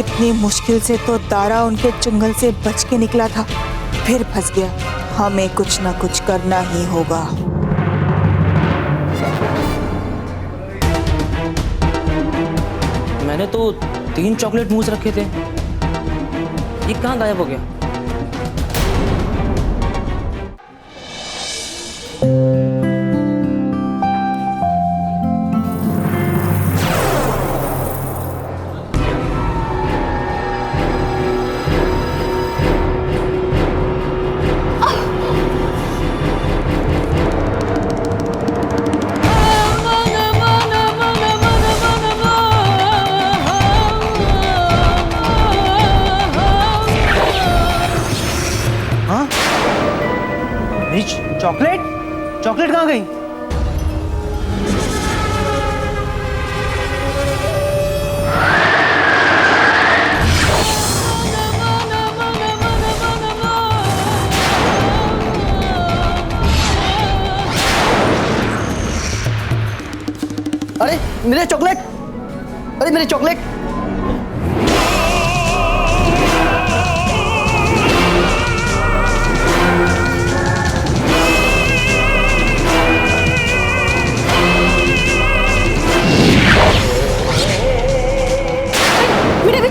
इतनी मुश्किल से तो तारा उनके चंगल से बच के निकला था, फिर फंस गया। हमें कुछ ना कुछ करना ही होगा। मैंने तो 3 चॉकलेट मुंह से रखे थे, ये कहाँ गायब हो गया? चॉकलेट चॉकलेट कहाँ गई? अरे मेरे चॉकलेट, अरे मेरे चॉकलेट।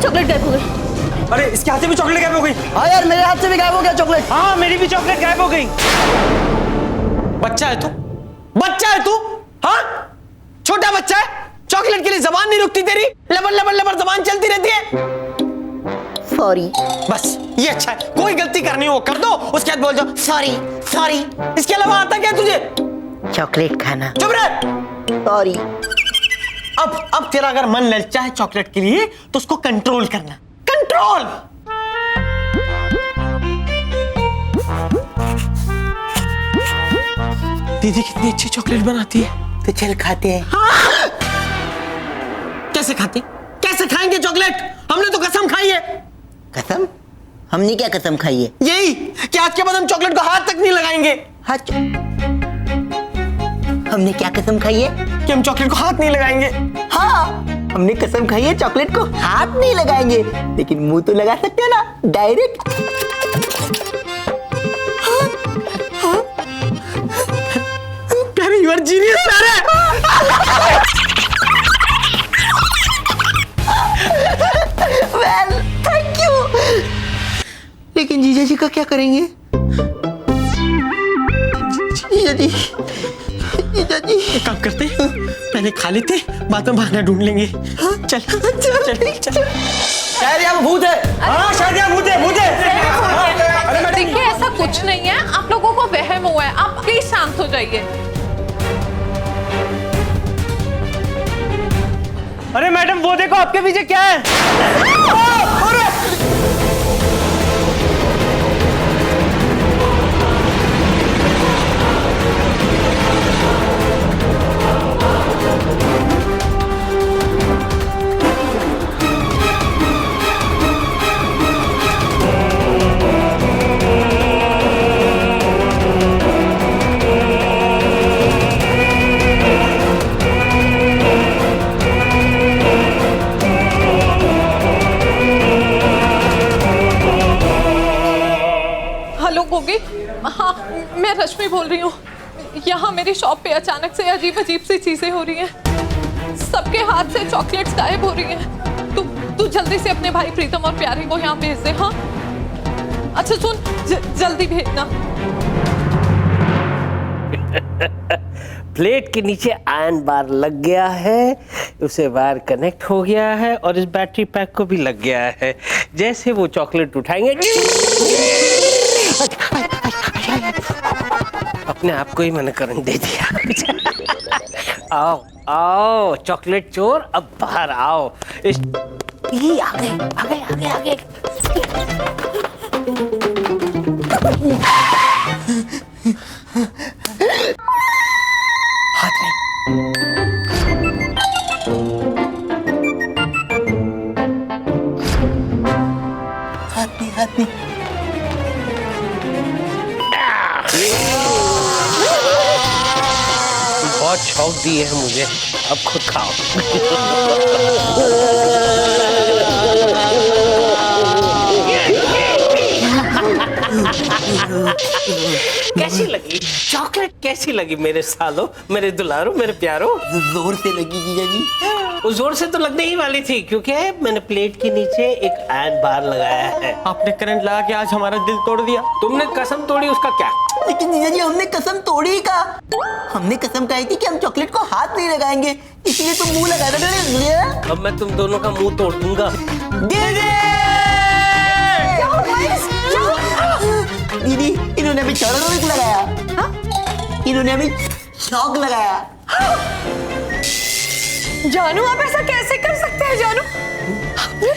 चॉकलेट गायब हो गई। अरे इसके हाथ से भी चॉकलेट गायब हो गई। हाँ यार मेरे हाथ से भी गायब हो गया चॉकलेट। हाँ मेरी भी चॉकलेट गायब हो गई। बच्चा है तू, बच्चा है तू, हाँ छोटा बच्चा है, चॉकलेट के लिए जबान नहीं रुकती तेरी, लबर लबर लबर जबान चलती रहती है। सॉरी। बस ये अच्छा है, कोई गलती करनी हो कर दो, उसके बाद बोल दो सॉरी सॉरी। इसके अलावा आता क्या तुझे? चॉकलेट खाना। चुप रह। सॉरी। अब तेरा अगर मन ललचा है चॉकलेट के लिए तो उसको कंट्रोल करना, कंट्रोल। दीदी कितनी अच्छी चॉकलेट बनाती है। तो चल खाते हैं। हाँ? कैसे खाते, कैसे खाएंगे चॉकलेट? हमने तो कसम खाई है। कसम? हमने क्या कसम खाई है? यही कि आज के बाद हम चॉकलेट को हाथ तक नहीं लगाएंगे। हाथ? हमने क्या कसम खाई है? कि हम चॉकलेट को हाथ नहीं लगाएंगे। हाँ हमने कसम खाई है चॉकलेट को हाथ नहीं लगाएंगे, लेकिन मुंह तो लगा सकते हैं ना, डायरेक्ट। प्यारे यू आर जीनियस प्यारे। Well thank you. लेकिन जीजा जी का क्या करेंगे? जीजा जी, जीजा जी एक काम करते, पहले खा लेते, बाद में बहाना ढूंढ लेंगे। चल चल चल। शायद यहाँ भूत है। हाँ शायद यहाँ भूत है, भूत है। देखिए ऐसा कुछ नहीं है, आप लोगों को वहम हुआ है, आप प्लीज शांत हो जाइए। अरे मैडम वो देखो आपके पीछे क्या है। हाँ मैं रश्मि बोल रही हूँ। यहाँ मेरी शॉप पे अचानक से अजीब अजीब सी चीजें हो रही हैं, सबके हाथ से चॉकलेट्स गायब हो रही हैं। तू जल्दी से अपने भाई प्रीतम और प्यारी को यहाँ भेज दे। हाँ अच्छा सुन, जल्दी भेजना। प्लेट के नीचे आयरन बार लग गया है, उसे वायर कनेक्ट हो गया है और इस बैटरी पैक को भी लग गया है। जैसे वो चॉकलेट उठाएंगे अपने आप को ही मैंने करंट दे दिया। आओ आओ चॉकलेट चोर, अब बाहर आओ। ये आगे आगे आगे आगे। हाथ नहीं। हाथ नहीं। बहुत शौक दिए है मुझे, अब खुद खाओ। कैसी लगी चॉकलेट? कैसी लगी मेरे सालों, मेरे दुलारों, मेरे प्यारों? जोर से लगी जीजा जी। उस जोर से तो लगने ही वाली थी, क्योंकि मैंने प्लेट के नीचे एक एंड बार लगाया है। आपने करंट लगा के आज हमारा दिल तोड़ दिया। तुमने कसम तोड़ी, उसका क्या? लेकिन जीजा जी हमने कसम तोड़ी ही का। हमने कसम खाई थी कि हम चॉकलेट को हाथ नहीं लगाएंगे, इसलिए तो मुंह लगा दे। अब मैं तुम दोनों का मुंह तोड़ दूंगा। दीदी इन्होंने अभी चॉकलेट लगाया। इन्होंने अभी शौक लगाया। जानू आप ऐसा कैसे कर सकते हैं जानू? आपने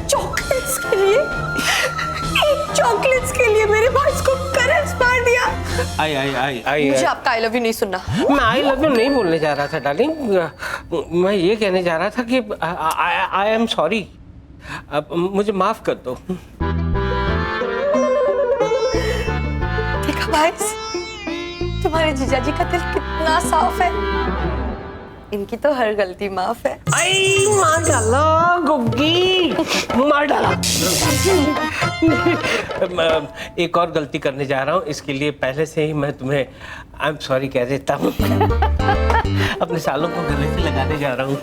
चॉकलेट्स के लिए, एक चॉकलेट्स के लिए मेरे भाई को करंट मार दिया। आई मुझे आपका आई लव यू नहीं सुनना। मैं आई लव यू नहीं बोलने जा रहा था डार्लिंग, मैं ये कहने जा रहा था कि आई एम सॉरी, अब मुझे माफ कर दो। देखा भाई, तुम्हारे जीजाजी का दिल कितना साफ है, इनकी तो हर गलती माफ है। आई मार डाला गुग्गी, मार डाला। एक और गलती करने जा रहा हूँ, इसके लिए पहले से ही मैं तुम्हें आई एम सॉरी कह देता हूँ। अपने सालों को गले से लगाने जा रहा हूँ।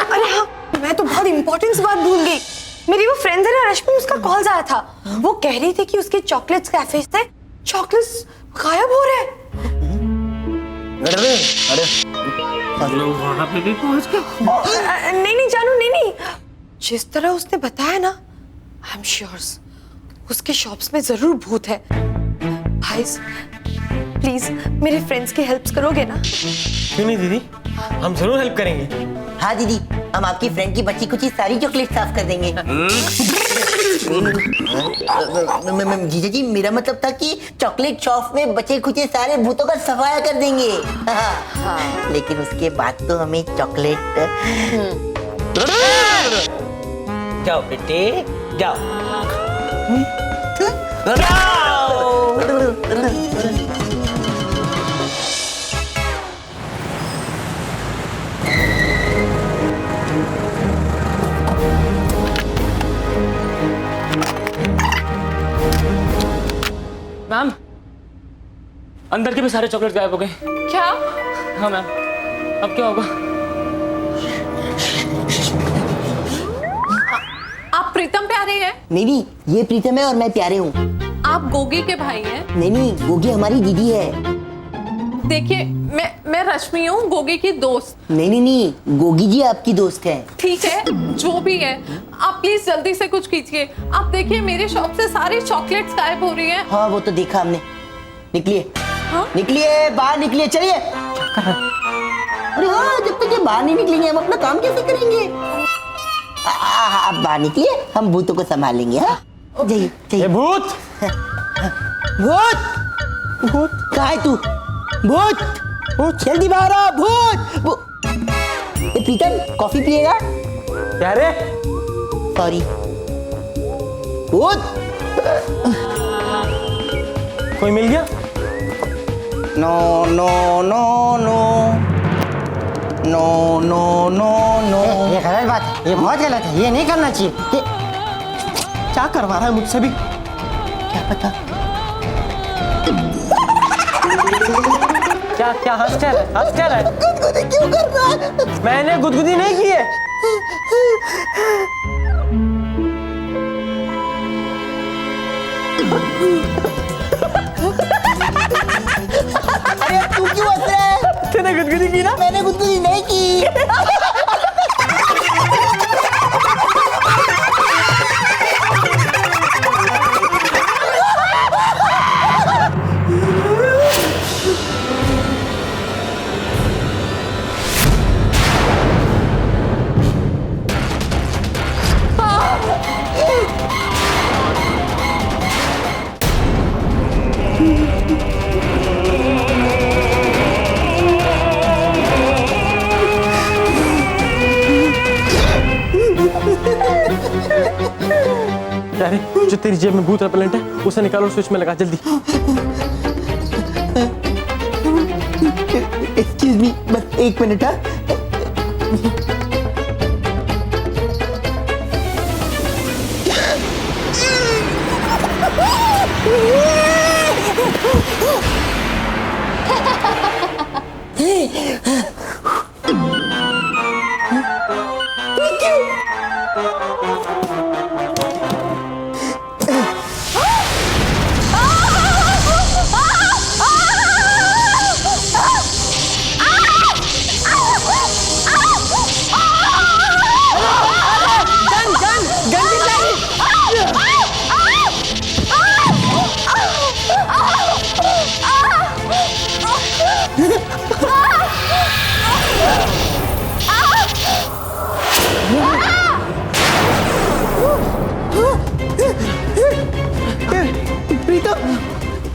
अरे हाँ, मैं तो बहुत इंपॉर्टेंट बात भूल गई। मेरी वो फ्रेंड है ना रश्मि, उसका कॉल आया था। वो कह रही थी कि उसके चॉकलेट्स कैफे से चॉकलेट्स गायब हो रहे। अरे वहाँ पे भी पहुँच गए? नहीं जानू, नहीं। जिस तरह उसने बताया ना, आई एम श्योर उसके शॉप्स में जरूर भूत है। भाई प्लीज मेरे फ्रेंड्स की हेल्प करोगे ना? क्यों नहीं दीदी, हम जरूर हेल्प करेंगे। हाँ दीदी, हम आपकी फ्रेंड की बची कुची सारी चॉकलेट साफ कर देंगे। जीजा जी मेरा मतलब था कि चॉकलेट शॉप में बचे खुचे सारे भूतों का सफाया कर देंगे। हाँ। लेकिन उसके बाद तो हमें चॉकलेट। जाओ बेटे जाओ। मैम, अंदर के भी सारे चॉकलेट गायब हो गए। क्या? हाँ मैम, अब क्या होगा? आप प्रीतम प्यारे हैं? नहीं, ये प्रीतम है और मैं प्यारे हूँ। आप गोगी के भाई हैं? नहीं, गोगी हमारी दीदी है। देखिए मैं रश्मि हूँ, गोगी की दोस्त। नहीं, गोगी जी आपकी दोस्त है। ठीक है, जो भी है, आप प्लीज जल्दी से कुछ कीजिए। आप देखिए मेरे शॉप से सारी चॉकलेट्स गायब हो रही हैं। हाँ वो तो देखा हमने। निकलिए। हाँ? निकलिए, बाहर निकलिए, चलिए। अरे हाँ, जब तक ये बाहर नहीं निकलेंगे हम अपना काम कैसे करेंगे? आप बाहर निकलिए, हम भूतों को संभालेंगे। हाँ जाइए। भूत भूत भूत कहाँ है तू? भूत भूत जल्दी बाहर आ। भूत प्रीतम कॉफी पिएगा? क्या रे? सॉरी। भूत कोई मिल गया? No no no no no no no no. ये गलत बात है, ये बहुत गलत है, ये नहीं करना चाहिए। ये क्या करवा रहा है मुझसे भी? क्या पता। क्या हंस क्या रहा है? गुदगुदी क्यों कर रहा है? मैंने गुदगुदी नहीं की है। अरे तू क्यों हंस रहा है? तूने गुदगुदी की ना? मैंने गुदगुदी नहीं की। अरे जो तेरी जेब में भूत रिपेलेंट है उसे निकालो, स्विच में लगा जल्दी। एक्सक्यूज मी, बस एक मिनट। प्रीतम,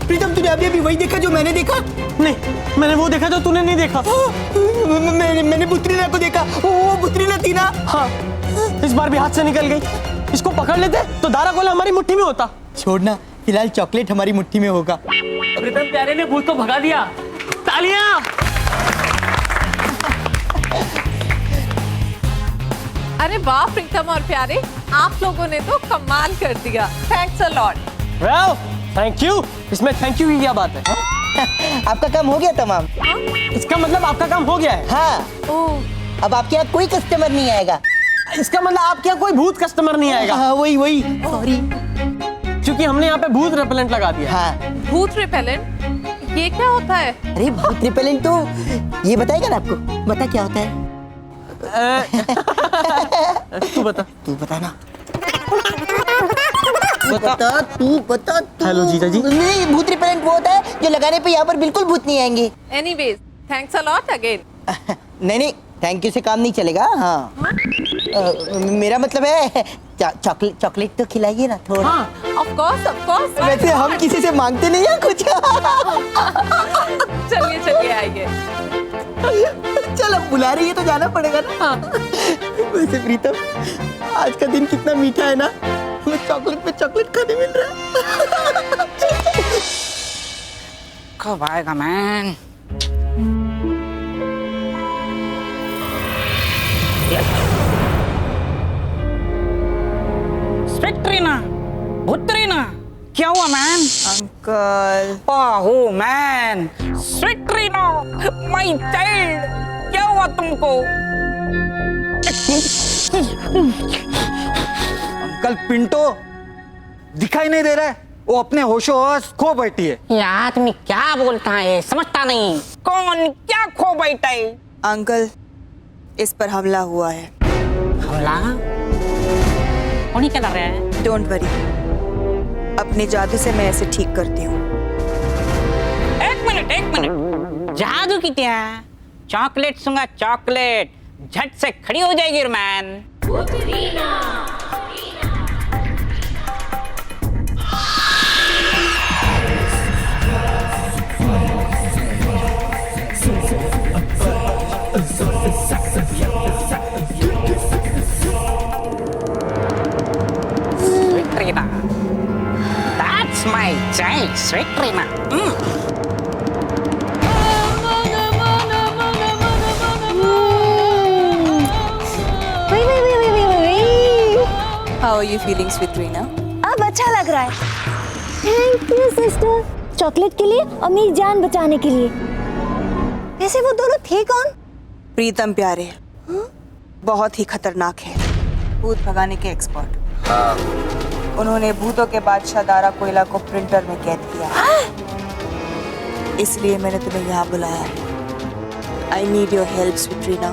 प्रीतम तूने अभी अभी वही देखा जो मैंने देखा? नहीं, मैंने वो देखा जो तूने नहीं देखा। मैंने बुत्रीना को देखा, वो बुत्रीना थी ना? हाँ, इस बार भी हाथ से निकल गई। इसको पकड़ लेते तो दाराकोला हमारी मुट्ठी में होता। छोड़ना, फिलहाल चॉकलेट हमारी मुट्ठी में होगा। प्रीतम प्यारे ने भूत को भगा दिया। तालियां। अरे वाह प्रीतम और प्यारे, आप लोगों ने तो कमाल कर दिया। Thanks a lot. वाह, थैंक यू। इसमें थैंक यू की क्या बात है? आपका काम हो गया तमाम। इसका मतलब आपका काम हो गया है? हाँ, ओह, अब आपके यहाँ कोई कस्टमर नहीं आएगा। इसका मतलब आपके यहाँ कोई भूत कस्टमर नहीं आएगा? हाँ, वही सॉरी। क्योंकि हमने यहाँ पे भूत रिपेलेंट लगा दिया। हाँ, भूत रिपेलेंट, ये क्या होता है? अरे भूत रिपेलेंट तो ये बताएगा ना आपको। बता क्या होता है? तू बता। तू बता ना। तू बता। हेलो जीजा जी। नहीं, भूत रिपेलेंट वो होता है जो लगाने पे यहाँ पर बिल्कुल भूत नहीं आएंगे। Anyways, thanks a lot again. नहीं, थैंक यू से काम नहीं चलेगा। हाँ, मेरा मतलब है चॉकलेट तो खिलाइए ना थोड़ा। हाँ, ऑफ कोर्स। वैसे हम किसी से मांगते नहीं है कुछ। चलिए आइए। चल, अब बुला रही है तो जाना पड़ेगा ना। वैसे प्रीतम, आज का दिन कितना मीठा है ना। हमें चॉकलेट पे चॉकलेट खाने मिल रहा है। कब आएगा मैन? स्पेक्ट्रीना, बुत्रीना, क्या हुआ मैन? अंकल, ओह मैन, स्पेक्ट्रीना, माय चाइल्ड, क्या हुआ तुमको? अंकल पिंटो दिखाई नहीं दे रहा है, वो अपने होशो होश खो बैठी है। ये आदमी क्या बोलता है समझता नहीं। कौन क्या खो बैठा है? अंकल, इस पर हमला हुआ है। हमला? कौन ही क्या कर रहा है? डोंट वरी, अपने जादू से मैं ऐसे ठीक करती हूँ। एक मिनट, जादू की क्या? चॉकलेट सूंगा चॉकलेट, झट से खड़ी हो जाएगी man. Sweetrina, that's my child, Sweetrina. How are you feeling, Sweetrina? अब अच्छा लग रहा है। थैंक यू सिस्टर, चॉकलेट के लिए और मेरी जान बचाने के लिए। वैसे वो दोनों थे कौन? प्रीतम प्यारे बहुत ही खतरनाक है, भूत भगाने के एक्सपर्ट। उन्होंने भूतों के बादशाह दारा कोयला को प्रिंटर में कैद किया। इसलिए मैंने तुम्हें यहाँ बुलाया है। आई नीड योर हेल्प स्वीट्रीना।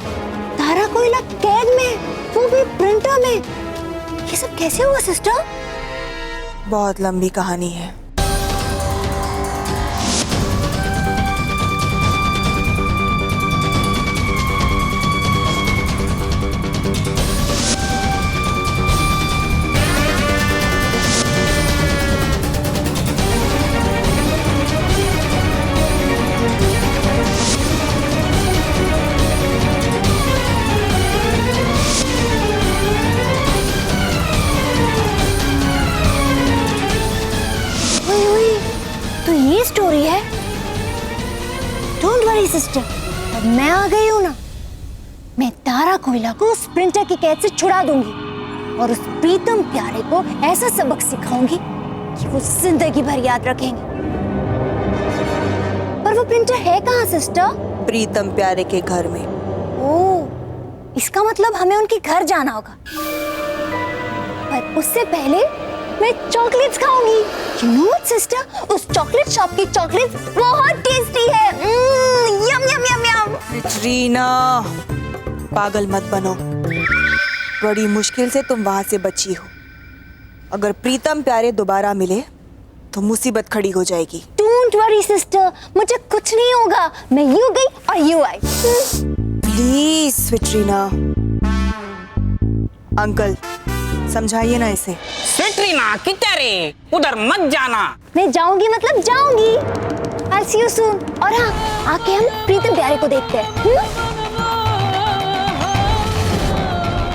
दारा कोयला कैद में, वो भी प्रिंटर में। ये सब कैसे हुआ सिस्टर? बहुत लंबी कहानी है। तो ये स्टोरी है। डोंट वरी सिस्टर, अब मैं आ गई हूँ ना। मैं दारा कोयला को उस प्रिंटर की कैद से छुड़ा दूंगी और उस प्रीतम प्यारे को ऐसा सबक सिखाऊंगी कि वो जिंदगी भर याद रखेंगे। पर वो प्रिंटर है कहाँ सिस्टर? प्रीतम प्यारे के घर में। ओह, इसका मतलब हमें उनके घर जाना होगा। पर उससे पहले मैं चॉकलेट्स खाऊंगी। यू नो व्हाट सिस्टर, उस चॉकलेट शॉप की चॉकलेट्स बहुत टेस्टी है। यम यम यम यम। रीना, पागल मत बनो। बड़ी मुश्किल से तुम वहां से बची हो। अगर प्रीतम प्यारे दोबारा मिले तो मुसीबत खड़ी हो जाएगी। डोंट वरी सिस्टर, मुझे कुछ नहीं होगा। मैं यूं गई और यूं आई। प्लीज स्वीटरीना। अंकल समझाइए ना इसे। स्वीटरीना कितना रे, उधर मत जाना। मैं जाऊंगी मतलब जाऊंगी। I'll see you soon। और हाँ, आके हम प्रीतम प्यारे को देखते हैं।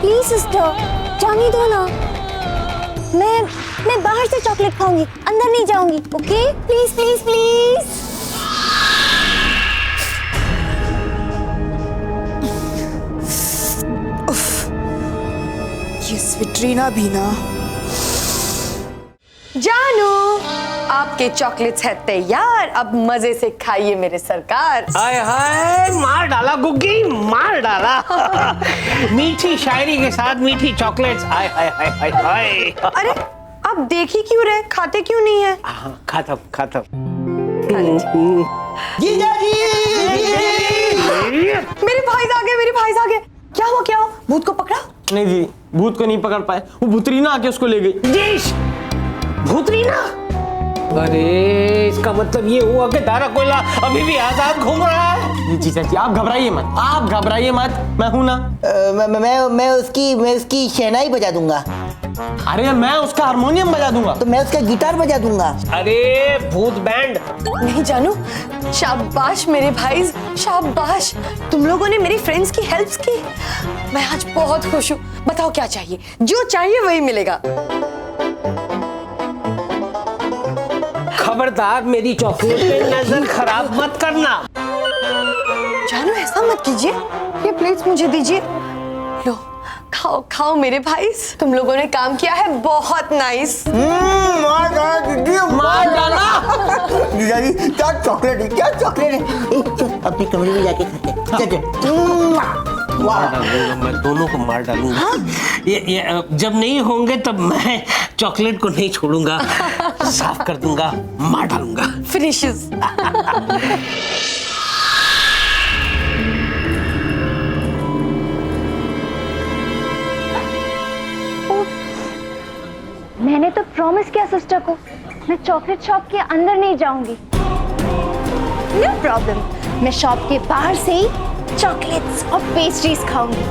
प्लीज सिस्टर, जाने दो ना। मैं बाहर से चॉकलेट खाऊंगी, अंदर नहीं जाऊंगी। Okay, please please please. ये स्वीटरीना भी ना। जानू, आपके चॉकलेट्स है तैयार। अब मजे से खाइए मेरे सरकार। हाय हाय, मार डाला गुग्गी, मार डाला। मीठी शायरी के साथ मीठी चॉकलेट्स। हाय हाय हाय हाय हाय। अरे आप देख ही क्यों रहे, खाते क्यों नहीं है? खाता खाता। जीजा जी, मेरे भाई आ गए, मेरे भाई आ गए। क्या हुआ क्या हुआ? भूत को पकड़ा? नहीं दीदी, भूत को नहीं पकड़ पाए। वो भूतरीना आके उसको ले गई। जीश, भूतरीना। अरे इसका मतलब ये हुआ कि दारा कोयला अभी भी आजाद घूम रहा है। जी चाची, आप घबराइए मत, आप घबराइए मत, मैं हूं ना। मैं उसकी शहनाई बजा दूंगा। अरे मैं उसका हारमोनियम बजा दूंगा। तो मैं उसका गिटार बजा दूंगा। अरे भूत बैंड। नहीं जानू, शाबाश मेरे भाई, शाबाश। तुम लोगों ने मेरी फ्रेंड्स की हेल्प की। मैं आज बहुत खुश हूँ। बताओ क्या चाहिए? जो चाहिए वही मिलेगा। खबरदार मेरी चॉकलेट पे नजर खराब मत करना। जानू ऐसा मत कीजिए, ये प्लेट्स मुझे दीजिए। लो खाओ खाओ मेरे भाई, तुम लोगों ने काम किया है बहुत नाइस। मार डाला। जीजा जी, क्या चॉकलेट है, क्या चॉकलेट है। अपने कमरे में जाके खाते हैं। मैं दोनों को मार डालूंगा। ये जब नहीं होंगे तब मैं चॉकलेट को नहीं छोड़ूंगा, साफ कर दूंगा, मार डालूंगा। फिनिशेस। मैंने तो प्रॉमिस किया सिस्टर को, मैं चॉकलेट शॉप के अंदर नहीं जाऊंगी। नो प्रॉब्लम, मैं शॉप के बाहर से ही चॉकलेट्स और पेस्ट्रीज खाऊंगी।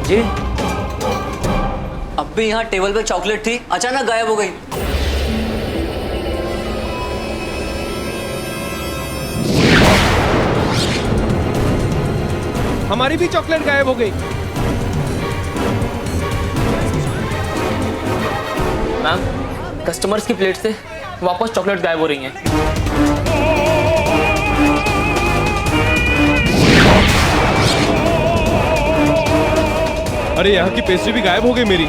जी, अब भी यहाँ टेबल पे चॉकलेट थी, अचानक गायब हो गई। हमारी भी चॉकलेट गायब हो गई। मैम, कस्टमर्स की प्लेट से वापस चॉकलेट गायब हो रही हैं। अरे यहाँ की पेस्ट्री भी गायब हो गई मेरी।